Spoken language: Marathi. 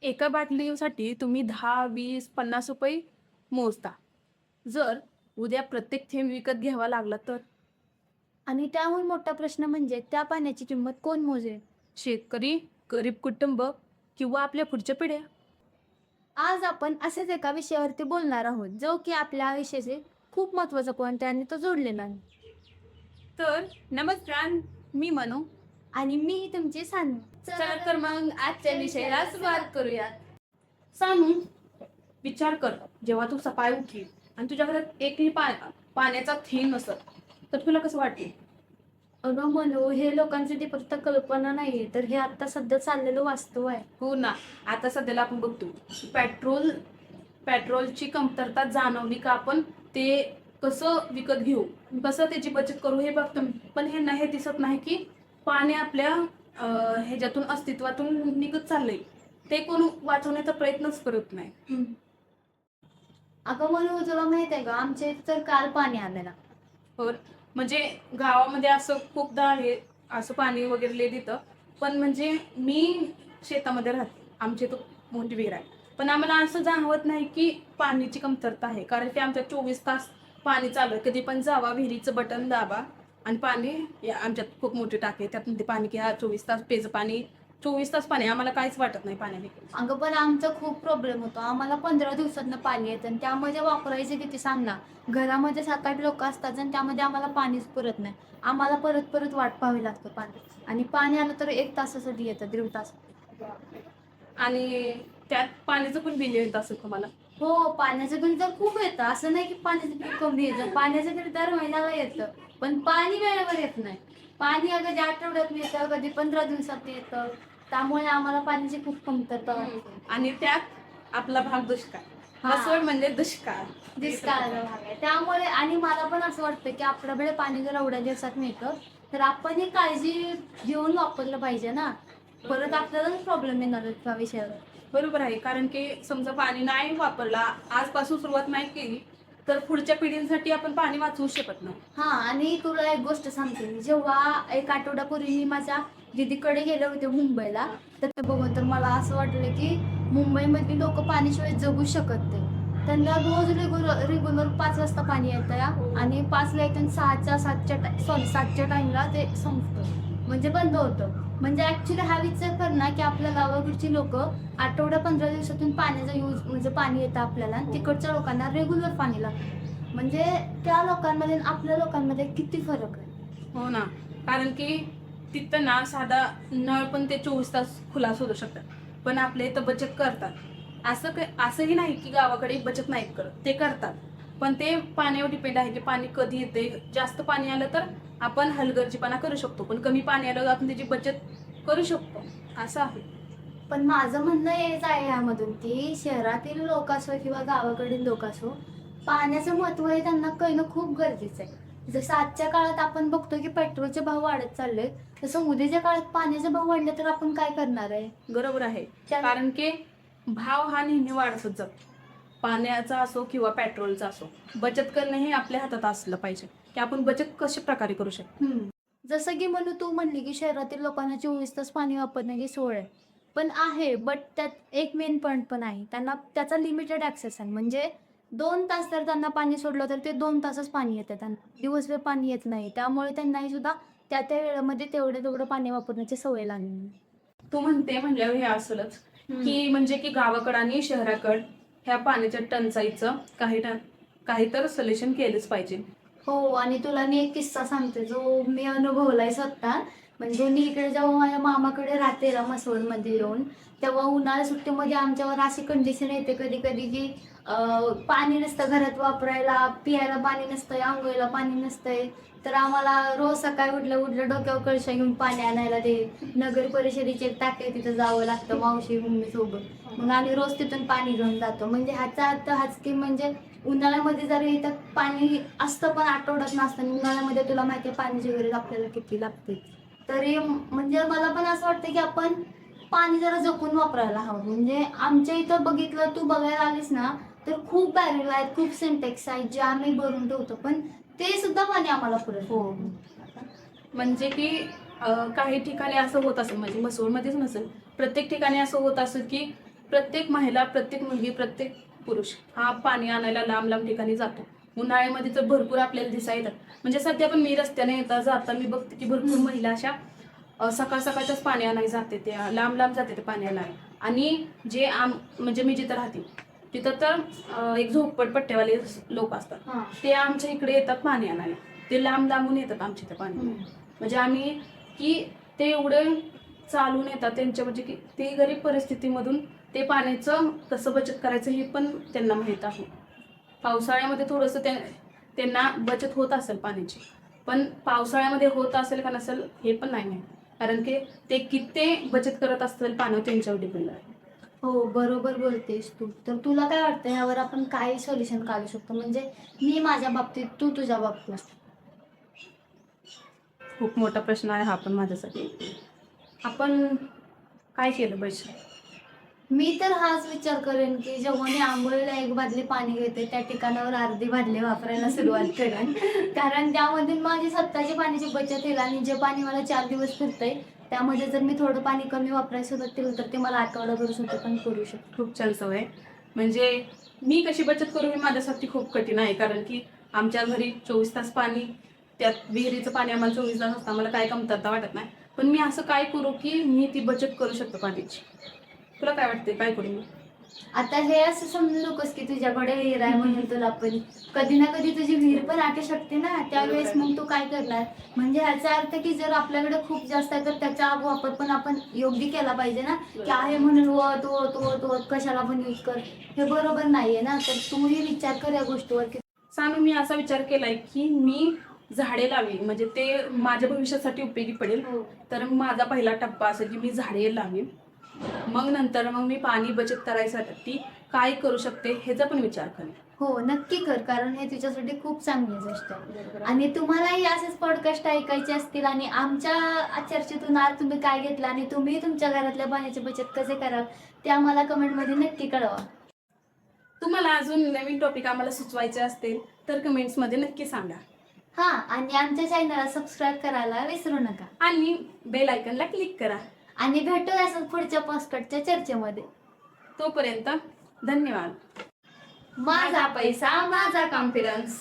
एका बाटलीसाठी तुम्ही 10, 20, ₹50 मोजता. जर उद्या प्रत्येक थेंब विकत घ्यावा लागला तर? आणि त्याहून मोठा प्रश्न म्हणजे त्या पाण्याची किंमत कोण मोजेल? शेतकरी, गरीब कुटुंब किंवा आपल्या पुढच्या पिढ्या? आज आपण असेच एका विषयावरती बोलणार आहोत, जो की आपल्या आयुष्याचे खूप महत्त्वाचा पॉइंट आहे आणि तो जोडलेला आहे. तर नमस्कार, मी मनू. आणि मी तुमची सानू. चला तर मग आजच्या विषयाला सुरुवात करूयात. सानू, विचार कर, जेव्हा तू सकाळी उठली आणि तुझ्या घरात एकही पाण्याचा थेंब नसत तर तुला कसं वाटेल? अगं म्हणू, हे लोकांसाठी फक्त कल्पना नाहीये, तर हे आता सध्या चाललेलं वास्तव आहे. हो ना. आता सध्याला आपण बघतो पेट्रोलची कमतरता जाणवली का आपण ते कसं विकत घेऊ, कसं त्याची बचत करू हे बघतो. पण हे नाही दिसत नाही की पाणी आपल्या ह्याच्यातून अस्तित्वातून निघत चाललंय. ते कोण वाचवण्याचा प्रयत्नच करत नाही. अगं म्हणू, तुला माहित आहे का, आमच्या इथे तर काल पाणी आलेलं. हो, म्हणजे गावामध्ये असं खूपदा आहे, असं पाणी वगैरे लय देतं. पण म्हणजे मी शेतामध्ये राहते, आमची तो मोठी विहीर आहे. पण आम्हाला असं जाणवत नाही की पाण्याची कमतरता आहे, कारण की आमच्या 24 तास पाणी चालू आहे. कधी पण जावा, विहिरीचं बटन दाबा आणि पाणी आमच्यात खूप मोठी टाकी आहे, त्यातून ते पाणी घ्या. 24 तास प्यायचं पाणी, 24 तास पाणी. आम्हाला काहीच वाटत नाही पाण्याने. अगं पण आमचा खूप प्रॉब्लेम होतो. आम्हाला 15 दिवसातनं पाणी येतं आणि त्यामध्ये वापरायचं किती सांग ना. घरामध्ये 7-8 लोकं असतात आणि त्यामध्ये आम्हाला पाणीच पुरत नाही. आम्हाला परत परत वाट पाहावी लागतं पाणी. आणि पाणी आलं तर 1 तासासाठी येतं, दीड तास. आणि त्यात पाण्याचं पण बिल येत असेल तुम्हाला? हो, पाण्याचं बिल तर खूप येतं. असं नाही की पाण्याचं बिल कमी येतं. पाण्याचं बिल दर महिन्याला येतं. पण पाणी वेळेवर येत नाही. पाणी कधी आठवड्यात येतं, कधी 15 दिवसात येतं. त्यामुळे आम्हाला पाण्याची खूप कमतरता वाटते. आणि त्यात आपला भाग दुष्काळ. हां. मसवड म्हणजे दुष्काळ. दुष्काळाचा भाग आहे. त्यामुळे आणि मला पण असं वाटतं, की आपल्याकडे पाणी जर एवढ्या दिवसात मिळतं, तर आपण ही काळजी घेऊन वापरलं पाहिजे ना. परत आपल्यालाच प्रॉब्लेम येणार आहेत त्या विषयावर. बरोबर आहे, कारण की समजा पाणी नाही वापरला, आजपासून सुरुवात नाही केली तर पुढच्या पिढींसाठी आपण पाणी वाचवू शकत नाही. हां, आणि तुला एक गोष्ट सांगते मी. जेव्हा 1 आठवड्यापूर्वी मी माझ्या दीदीकडे गेले होते मुंबईला, तर ते बघून तर मला असं वाटलं, की मुंबईमधली लोकं पाण्याशिवाय जगू शकत नाही. त्यांना रोज रेग्युलर 5 वाजता पाणी येतं आणि 5ला येतं आणि 7च्या टाईमला ते संपतं. म्हणजे बंद होतं. म्हणजे ॲक्चुअली हा विचार कर ना, की आपल्या गावाकडची लोकं 15 दिवसातून पाण्याचा म्हणजे पाणी येतं आपल्याला आणि तिकडच्या लोकांना रेग्युलर पाणी लागतं. म्हणजे त्या लोकांमध्ये आणि आपल्या लोकांमध्ये किती फरक आहे. हो ना, कारण की तिथं ना साधा नळ पण ते 24 तास खुला सोडू शकतात. पण आपले इथं बचत करतात. असंही नाही की गावाकडे बचत नाहीत करत, ते करतात. पण ते पाण्यावर डिपेंड आहे की पाणी कधी येते. जास्त पाणी आलं तर आपण हलगर्जीपणा करू शकतो, पण कमी पाणी आलं तर आपण त्याची बचत करू शकतो, असं आहे. पण माझं म्हणणं हेच आहे यामधून, की शहरातील लोक असो किंवा गावाकडील लोक असो, पाण्याचं महत्त्व हे त्यांना कळणं खूप गरजेचं आहे. जसं आजच्या काळात आपण बघतो, की पेट्रोलचे भाव वाढत चाललेत, तसं उद्याच्या काळात पाण्याचे भाव वाढले तर आपण काय करणार आहे? बरोबर आहे, त्या- कारण की भाव हा नेहमी वाढतच जातो. पाण्याचा असो किंवा पेट्रोलचा असो, बचत करणं हे आपल्या हातात असलं पाहिजे, की आपण बचत कशा प्रकारे करू शकतो. जसं की म्हणू तू म्हणली, की शहरातील लोकांना 24 तास पाणी वापरण्याची सोय आहे. पण आहे, बट त्यात एक मेन पॉइंट पण आहे. त्यांना त्याचा लिमिटेड ॲक्सेस आहे. म्हणजे 2 तास जर त्यांना पाणी सोडलं, तर ते 2 तासच पाणी येतं त्यांना. दिवसभर पाणी येत नाही. त्यामुळे त्यांनाही सुद्धा त्या वेळेमध्ये तेवढं पाणी वापरण्याची सवय लागली. तू म्हणते म्हणजे हे असलच की म्हणजे की गावाकडं आणि शहराकडं ह्या पाण्याच्या टंचाईचं काही तर सोल्युशन केलंच पाहिजे. हो, आणि तुला मी एक किस्सा सांगते, जो मी अनुभवलाय स्वतः. म्हणजे मी इकडे जेव्हा माझ्या मामाकडे राहते ना म्हसवडमध्ये येऊन, तेव्हा उन्हाळ्या सुट्टीमध्ये आमच्यावर अशी कंडिशन येते कधी-कधी, की पाणी नसतं घरात वापरायला, पियाला पाणी नसतंय, अंघोळीला पाणी नसतंय. तर आम्हाला रोज सकाळी उठल्या-उठल्या डोक्यावर कळशा घेऊन पाणी आणायला ते नगर परिषदेची एक टाकी आहे, तिथं जावं लागतं मावशी, मम्मीसोबत. मग आम्ही रोज तिथून पाणी घेऊन जातो. म्हणजे ह्याचा अर्थ हाच की म्हणजे उन्हाळ्यामध्ये जरी इथं पाणी असतं पण आठवड्यात नसतं आणि उन्हाळ्यामध्ये तुला माहिती आहे पाण्याची गरज आपल्याला किती लागते. तरी म्हणजे मला पण असं वाटतं की आपण पाणी जरा जपून वापरायला हवं. म्हणजे आमच्या इथं बघितलं, तू बघायला आलीस ना, तर खूप बॅरेल आहेत, खूप सिंटेक्स आहेत, जे आम्ही भरून ठेवतो. पण ते सुद्धा पाणी आम्हाला पुरत हो. नाही. म्हणजे की काही ठिकाणी असं होत असेल, म्हणजे म्हसवडमध्येच नसेल, प्रत्येक ठिकाणी असं होत असेल की प्रत्येक महिला, प्रत्येक मुलगी, प्रत्येक पुरुष हा पाणी आणायला लांब लांब ठिकाणी जातो. उन्हाळ्यामध्ये तर भरपूर आपल्याला दिसायला येतात. म्हणजे सध्या पण मी रस्त्याने येता जाता मी बघते की भरपूर महिला अशा सकाळ सकाळच्याच पाणी आणायला जाते, त्या लांब लांब जाते ते पाणी आणायला. आणि जे म्हणजे मी जिथं राहते तिथं तर एक झोपडपट्ट्यावाले लोक असतात, हा. ते आमच्या इकडे येतात पाणी आणायला. ते लांब लांबून येतात आमच्या इथे पाणी. म्हणजे आम्ही की ते एवढे चालून येतात त्यांच्या, म्हणजे की ते गरीब परिस्थितीमधून ते पाण्याचं कसं बचत करायचं हे पण त्यांना माहीत आहे. पावसाळ्यामध्ये थोडंसं त्यांना बचत होत असेल पाण्याची, पण पावसाळ्यामध्ये होत असेल का नसेल हे पण नाही माहिती, कारण की ते किती बचत करत असतील पाण्यावर त्यांच्यावर डिपेंड आहे. हो, बरोबर बोलतेस तू. तर तुला काय वाटतं यावर आपण काय सोल्युशन काढू शकतो? म्हणजे मी माझ्या बाबतीत, तू तुझ्या बाबतीत. खूप मोठा प्रश्न आहे हा पण माझ्यासाठी. आपण काय केलं पाहिजे? मी तर हाच विचार करेन की जेव्हा मी आंघोळीला एक बादली पाणी घेते त्या ठिकाणावर अर्धी बादली वापरायला सुरुवात करेन. कारण त्यामधून माझी स्वतःची पाण्याची बचत होईल आणि जे पाणी मला 4 दिवस पुरतंय त्यामध्ये जर मी थोडं पाणी कमी वापरायला सुरुवात केली तर ते मला आठवडाभर सुद्धा पण करू शकतो. खूप छान सवय. म्हणजे मी कशी बचत करू हे माझ्यासाठी खूप कठीण आहे, कारण की आमच्या घरी 24 तास पाणी, त्यात विहिरीचं पाणी आम्हाला 24 तास असतं, आम्हाला काय कमतरता वाटत नाही. पण मी असं काय करू की मी ती बचत करू शकतो पाण्याची? तुला काय वाटते, काय करू मी? आता हे असं समजू नकोस की तुझ्याकडे विहीर आहे म्हणून तुला पण कधी ना कधी तुझी विहीर पण आटू शकते ना, त्यावेळेस मग तू काय करणार? म्हणजे ह्याचा अर्थ की जर आपल्याकडे खूप जास्त आहे तर त्याचा वापर पण आपण योग्य केला पाहिजे ना, की आहे म्हणून वत कशाला पण यूज कर, हे बरोबर नाहीये ना. तर तूही विचार कर या गोष्टीवर की सांगू, मी असा विचार केलाय की मी झाडे लावी, म्हणजे ते माझ्या भविष्यासाठी उपयोगी पडेल. हो. तर माझा पहिला टप्पा असेल की मी झाडे लावीन. मग नंतर मग मी पाणी बचत करायसाठी काय करू शकते ह्याचा पण विचार करेन. हो, नक्की कर, कारण हे तुझ्यासाठी खूप चांगली गोष्ट आहे. आणि तुम्हालाही असेच पॉडकास्ट ऐकायचे असतील आणि आमच्या चर्चेतून आज तुम्ही काय घेतलं आणि तुम्ही तुमच्या घरातल्या पाण्याची बचत कसे कराल ते आम्हाला कमेंटमध्ये नक्की कळवा. तुम्हाला अजून नवीन टॉपिक आम्हाला सुचवायचे असतील तर कमेंट्समध्ये नक्की सांगा. हा, आणि आमच्या चॅनलला सबस्क्राईब करायला विसरू नका. आणि बेल आयकॉनला क्लिक करा. आणि भेटूया असं पुढच्या पॉडकास्टच्या चर्चेमध्ये. तोपर्यंत धन्यवाद. माझा पैसा माझा कॉन्फिडन्स.